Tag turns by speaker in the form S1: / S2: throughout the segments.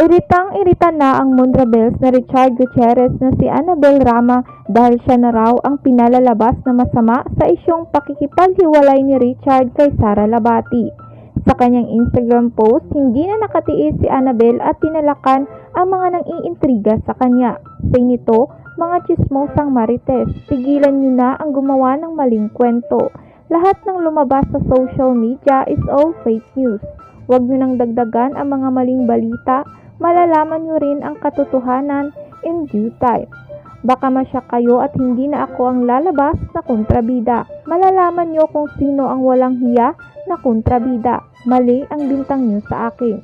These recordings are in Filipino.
S1: Iritang-irita na ang Mondrabels na Richard Gutierrez na si Annabel Rama dahil siya na raw ang pinalalabas na masama sa isyong pakikipaghiwalay ni Richard kay Sara Labati. Sa kanyang Instagram post, hindi na nakatiis si Annabel at tinalakan ang mga nang-iintriga sa kanya. Say nito, mga chismosang marites, pigilan niyo na ang gumawa ng maling kwento. Lahat ng lumabas sa social media is all fake news. Huwag niyo nang dagdagan ang mga maling balita, malalaman niyo rin ang katotohanan in due time. Baka masyak kayo at hindi na ako ang lalabas na kontrabida. Malalaman niyo kung sino ang walang hiya na kontrabida. Mali ang bintang niyo sa akin.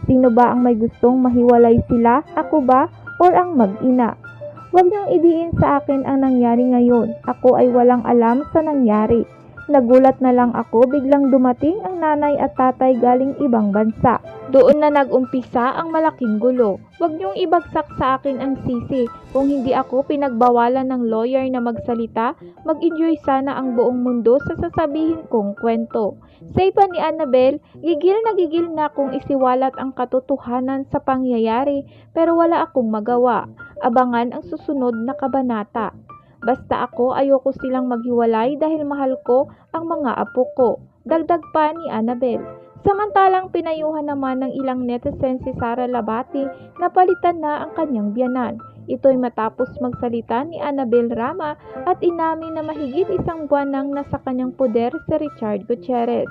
S1: Sino ba ang may gustong mahiwalay sila? Ako ba or ang mag-ina? Huwag niyong idiin sa akin ang nangyari ngayon. Ako ay walang alam sa nangyari. Nagulat na lang ako biglang dumating ang nanay at tatay galing ibang bansa. Doon na nag-umpisa ang malaking gulo. Huwag niyong ibagsak sa akin ang sisi. Kung hindi ako pinagbawalan ng lawyer na magsalita, mag-enjoy sana ang buong mundo sa sasabihin kong kwento. Say pa ni Annabel, gigil na kung isiwalat ang katotohanan sa pangyayari pero wala akong magawa. Abangan ang susunod na kabanata. Basta ako ayoko silang maghiwalay dahil mahal ko ang mga apo ko. Dagdag pa ni Annabel. Samantalang pinayuhan naman ng ilang netizens si Sara Labati na palitan na ang kanyang biyanan. Ito'y matapos magsalita ni Annabel Rama at inamin na mahigit isang buwan nang nasa kanyang poder si Richard Gutierrez.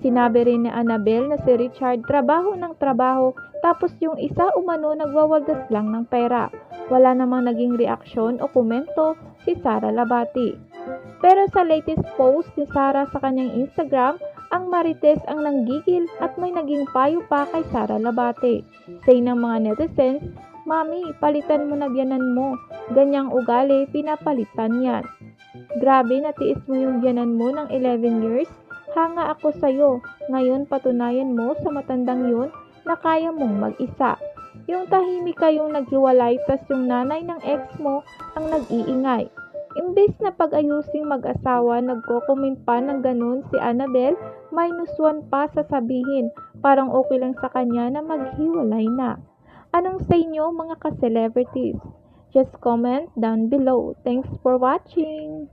S1: Sinabi rin ni Annabel na si Richard trabaho ng trabaho tapos yung isa umano nagwawaldas lang ng pera. Wala namang naging reaksyon o komento si Sara Labati. Pero sa latest post ni Sara sa kanyang Instagram, ang marites ang nanggigil at may naging payo pa kay Sara Labati. Say ng mga netizens, "Mami, palitan mo na biyanan mo. Ganyang ugali, pinapalitan yan. Grabe, natiis mo yung biyanan mo ng 11 years. Hanga ako sa'yo. Ngayon patunayan mo sa matandang yun na kaya mong mag-isa." Yung tahimik kayong naghiwalay tas yung nanay ng ex mo ang nag-iingay. Imbes na pag-ayusing mag-asawa, nagko-comment pa ng ganun si Annabel, -1 pa sasabihin. Parang okay lang sa kanya na maghiwalay na. Anong sa inyo mga ka-celebrities? Just comment down below. Thanks for watching!